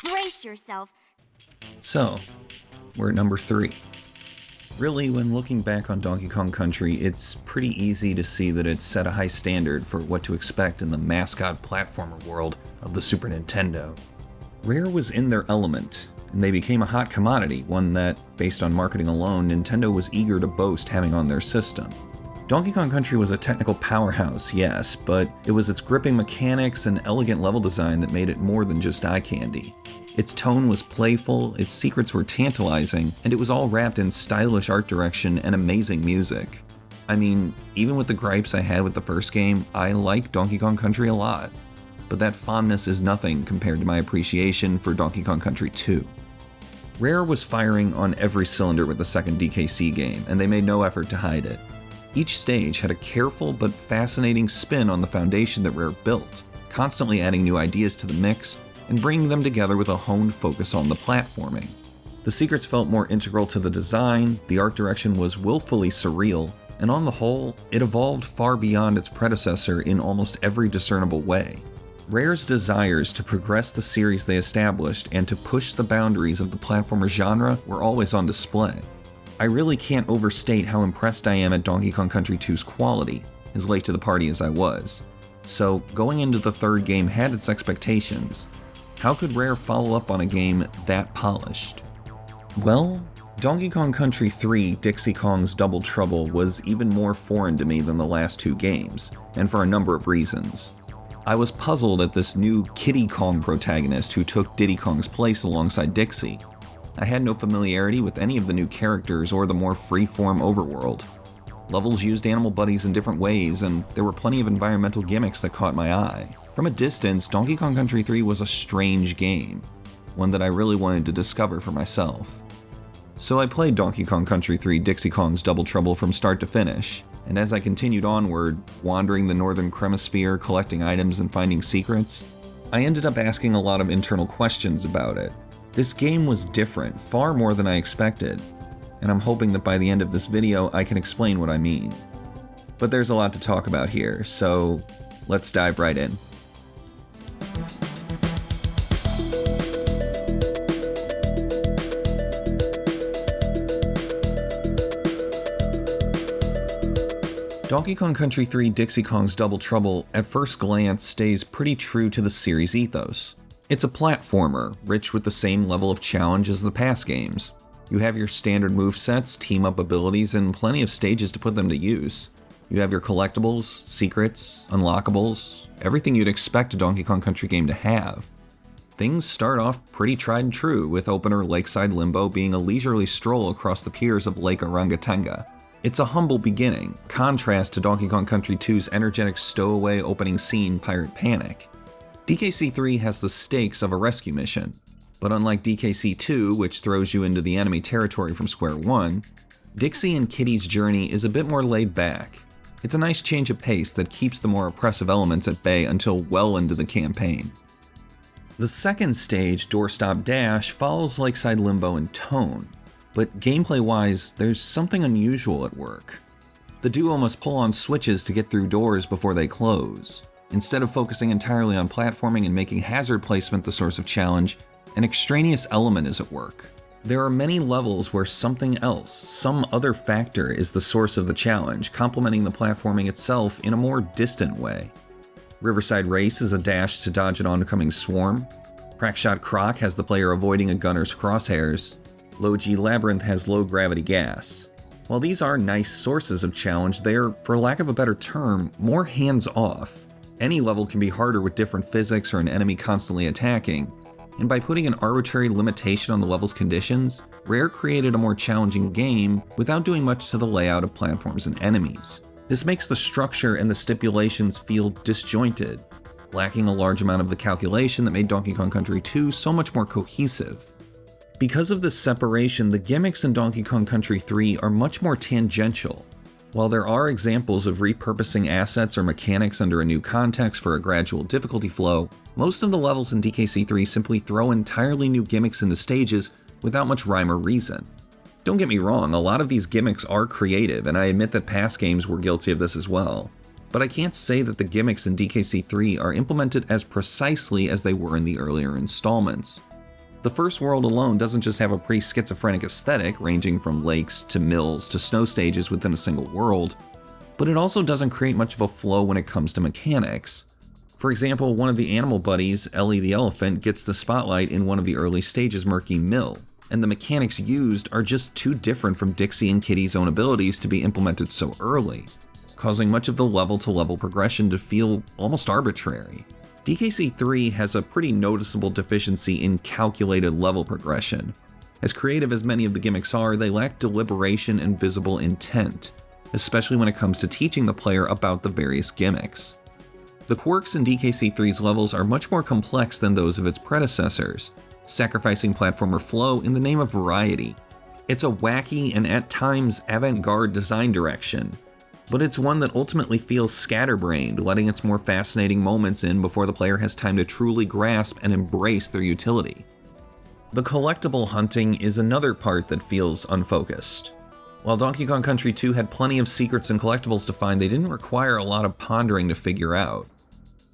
Brace yourself. So, we're at number 3. Really, when looking back on Donkey Kong Country, it's pretty easy to see that it set a high standard for what to expect in the mascot platformer world of the Super Nintendo. Rare was in their element, and they became a hot commodity, one that, based on marketing alone, Nintendo was eager to boast having on their system. Donkey Kong Country was a technical powerhouse, yes, but it was its gripping mechanics and elegant level design that made it more than just eye candy. Its tone was playful, its secrets were tantalizing, and it was all wrapped in stylish art direction and amazing music. I mean, even with the gripes I had with the first game, I like Donkey Kong Country a lot. But that fondness is nothing compared to my appreciation for Donkey Kong Country 2. Rare was firing on every cylinder with the second DKC game, and they made no effort to hide it. Each stage had a careful but fascinating spin on the foundation that Rare built, constantly adding new ideas to the mix, and bringing them together with a honed focus on the platforming. The secrets felt more integral to the design, the art direction was willfully surreal, and on the whole, it evolved far beyond its predecessor in almost every discernible way. Rare's desires to progress the series they established and to push the boundaries of the platformer genre were always on display. I really can't overstate how impressed I am at Donkey Kong Country 2's quality, as late to the party as I was. So, going into the third game had its expectations. How could Rare follow up on a game that polished? Well, Donkey Kong Country 3 Dixie Kong's Double Trouble was even more foreign to me than the last 2 games, and for a number of reasons. I was puzzled at this new Kiddy Kong protagonist who took Diddy Kong's place alongside Dixie. I had no familiarity with any of the new characters or the more free-form overworld. Levels used animal buddies in different ways, and there were plenty of environmental gimmicks that caught my eye. From a distance, Donkey Kong Country 3 was a strange game, one that I really wanted to discover for myself. So I played Donkey Kong Country 3 Dixie Kong's Double Trouble from start to finish, and as I continued onward, wandering the northern Cremisphere, collecting items and finding secrets, I ended up asking a lot of internal questions about it. This game was different, far more than I expected, and I'm hoping that by the end of this video I can explain what I mean. But there's a lot to talk about here, so let's dive right in. Donkey Kong Country 3 Dixie Kong's Double Trouble at first glance stays pretty true to the series' ethos. It's a platformer, rich with the same level of challenge as the past games. You have your standard movesets, team-up abilities, and plenty of stages to put them to use. You have your collectibles, secrets, unlockables, everything you'd expect a Donkey Kong Country game to have. Things start off pretty tried and true, with opener Lakeside Limbo being a leisurely stroll across the piers of Lake Orangutenga. It's a humble beginning, contrast to Donkey Kong Country 2's energetic stowaway opening scene Pirate Panic. DKC 3 has the stakes of a rescue mission, but unlike DKC 2, which throws you into the enemy territory from square one, Dixie and Kiddy's journey is a bit more laid back. It's a nice change of pace that keeps the more oppressive elements at bay until well into the campaign. The second stage, Doorstop Dash, follows Lakeside Limbo in tone, but gameplay-wise, there's something unusual at work. The duo must pull on switches to get through doors before they close. Instead of focusing entirely on platforming and making hazard placement the source of challenge, an extraneous element is at work. There are many levels where something else, some other factor, is the source of the challenge, complementing the platforming itself in a more distant way. Riverside Race is a dash to dodge an oncoming swarm. Crackshot Croc has the player avoiding a gunner's crosshairs. Low G Labyrinth has low gravity gas. While these are nice sources of challenge, they are, for lack of a better term, more hands-off. Any level can be harder with different physics or an enemy constantly attacking, and by putting an arbitrary limitation on the level's conditions, Rare created a more challenging game without doing much to the layout of platforms and enemies. This makes the structure and the stipulations feel disjointed, lacking a large amount of the calculation that made Donkey Kong Country 2 so much more cohesive. Because of this separation, the gimmicks in Donkey Kong Country 3 are much more tangential. While there are examples of repurposing assets or mechanics under a new context for a gradual difficulty flow, most of the levels in DKC 3 simply throw entirely new gimmicks into stages without much rhyme or reason. Don't get me wrong, a lot of these gimmicks are creative, and I admit that past games were guilty of this as well. but I can't say that the gimmicks in DKC3 are implemented as precisely as they were in the earlier installments. The first world alone doesn't just have a pretty schizophrenic aesthetic, ranging from lakes to mills to snow stages within a single world, but it also doesn't create much of a flow when it comes to mechanics. For example, one of the animal buddies, Ellie the elephant, gets the spotlight in one of the early stages' Murky Mill, and the mechanics used are just too different from Dixie and Kitty's own abilities to be implemented so early, causing much of the level-to-level progression to feel almost arbitrary. DKC3 has a pretty noticeable deficiency in calculated level progression. As creative as many of the gimmicks are, they lack deliberation and visible intent, especially when it comes to teaching the player about the various gimmicks. The quirks in DKC3's levels are much more complex than those of its predecessors, sacrificing platformer flow in the name of variety. It's a wacky and at times avant-garde design direction, but it's one that ultimately feels scatterbrained, letting its more fascinating moments in before the player has time to truly grasp and embrace their utility. The collectible hunting is another part that feels unfocused. While Donkey Kong Country 2 had plenty of secrets and collectibles to find, they didn't require a lot of pondering to figure out.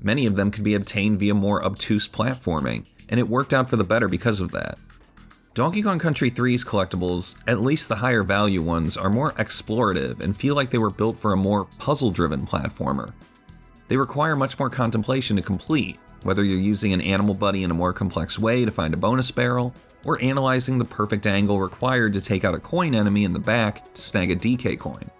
Many of them could be obtained via more obtuse platforming, and it worked out for the better because of that. Donkey Kong Country 3's collectibles, at least the higher value ones, are more explorative and feel like they were built for a more puzzle-driven platformer. They require much more contemplation to complete, whether you're using an animal buddy in a more complex way to find a bonus barrel, or analyzing the perfect angle required to take out a coin enemy in the back to snag a DK coin.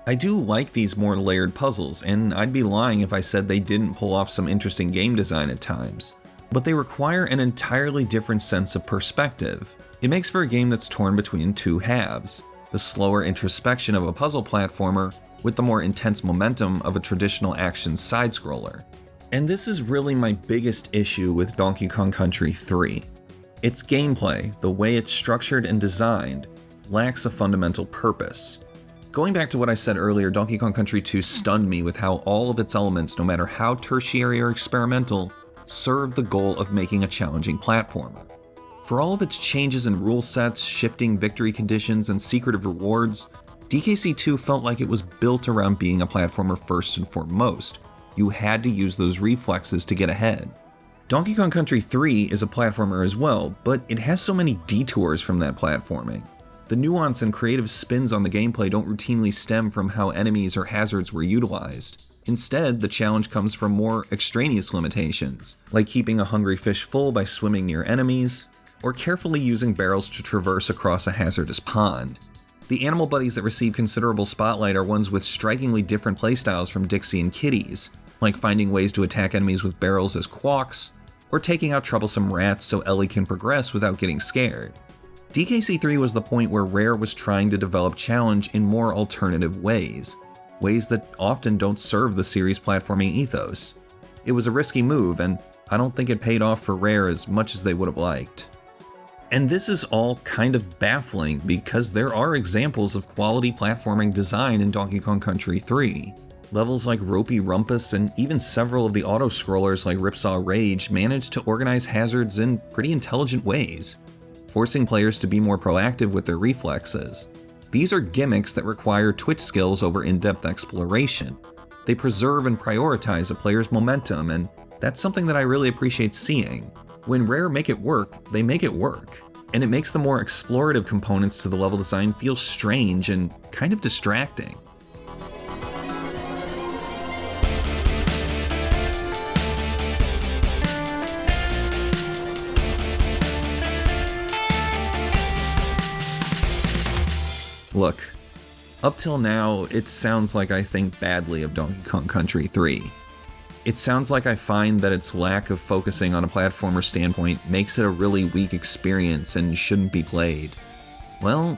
I do like these more layered puzzles, and I'd be lying if I said they didn't pull off some interesting game design at times, but they require an entirely different sense of perspective. It makes for a game that's torn between two halves, the slower introspection of a puzzle platformer with the more intense momentum of a traditional action side-scroller. And this is really my biggest issue with Donkey Kong Country 3. Its gameplay, the way it's structured and designed, lacks a fundamental purpose. Going back to what I said earlier, Donkey Kong Country 2 stunned me with how all of its elements, no matter how tertiary or experimental, serve the goal of making a challenging platformer. For all of its changes in rule sets, shifting victory conditions, and secretive rewards, DKC2 felt like it was built around being a platformer first and foremost. You had to use those reflexes to get ahead. Donkey Kong Country 3 is a platformer as well, but it has so many detours from that platforming. The nuance and creative spins on the gameplay don't routinely stem from how enemies or hazards were utilized. Instead, the challenge comes from more extraneous limitations, like keeping a hungry fish full by swimming near enemies, or carefully using barrels to traverse across a hazardous pond. The animal buddies that receive considerable spotlight are ones with strikingly different playstyles from Dixie and Kitty's, like finding ways to attack enemies with barrels as quawks, or taking out troublesome rats so Ellie can progress without getting scared. DKC3 was the point where Rare was trying to develop challenge in more alternative ways that often don't serve the series' platforming ethos. It was a risky move, and I don't think it paid off for Rare as much as they would have liked. And this is all kind of baffling because there are examples of quality platforming design in Donkey Kong Country 3. Levels like Ropey Rumpus and even several of the auto-scrollers like Ripsaw Rage managed to organize hazards in pretty intelligent ways, forcing players to be more proactive with their reflexes. These are gimmicks that require twitch skills over in-depth exploration. They preserve and prioritize a player's momentum, and that's something that I really appreciate seeing. When Rare make it work, they make it work, and it makes the more explorative components to the level design feel strange and kind of distracting. Look, up till now, it sounds like I think badly of Donkey Kong Country 3. It sounds like I find that its lack of focusing on a platformer standpoint makes it a really weak experience and shouldn't be played. Well,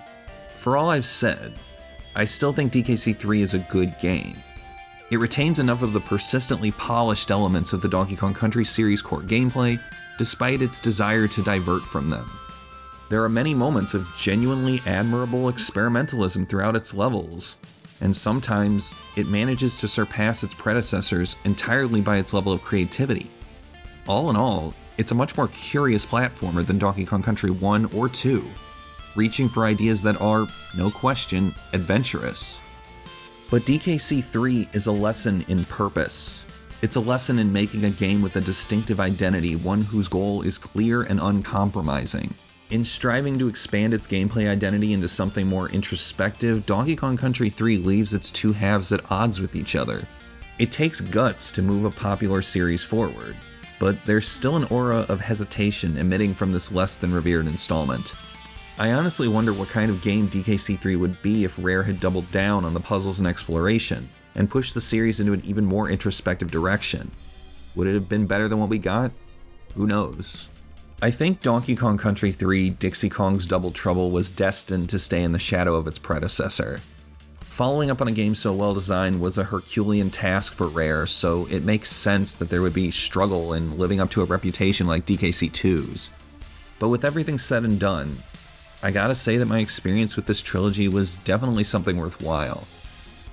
for all I've said, I still think DKC3 is a good game. It retains enough of the persistently polished elements of the Donkey Kong Country series' core gameplay, despite its desire to divert from them. There are many moments of genuinely admirable experimentalism throughout its levels, and sometimes it manages to surpass its predecessors entirely by its level of creativity. All in all, it's a much more curious platformer than Donkey Kong Country 1 or 2, reaching for ideas that are, no question, adventurous. But DKC 3 is a lesson in purpose. It's a lesson in making a game with a distinctive identity, one whose goal is clear and uncompromising. In striving to expand its gameplay identity into something more introspective, Donkey Kong Country 3 leaves its two halves at odds with each other. It takes guts to move a popular series forward, but there's still an aura of hesitation emitting from this less than revered installment. I honestly wonder what kind of game DKC 3 would be if Rare had doubled down on the puzzles and exploration, and pushed the series into an even more introspective direction. Would it have been better than what we got? Who knows? I think Donkey Kong Country 3 Dixie Kong's Double Trouble was destined to stay in the shadow of its predecessor. Following up on a game so well designed was a Herculean task for Rare, so it makes sense that there would be struggle in living up to a reputation like DKC 2's. But with everything said and done, I gotta say that my experience with this trilogy was definitely something worthwhile.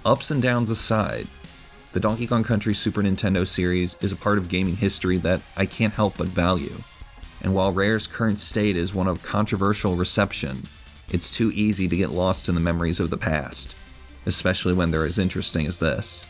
Ups and downs aside, the Donkey Kong Country Super Nintendo series is a part of gaming history that I can't help but value. And while Rare's current state is one of controversial reception, it's too easy to get lost in the memories of the past, especially when they're as interesting as this.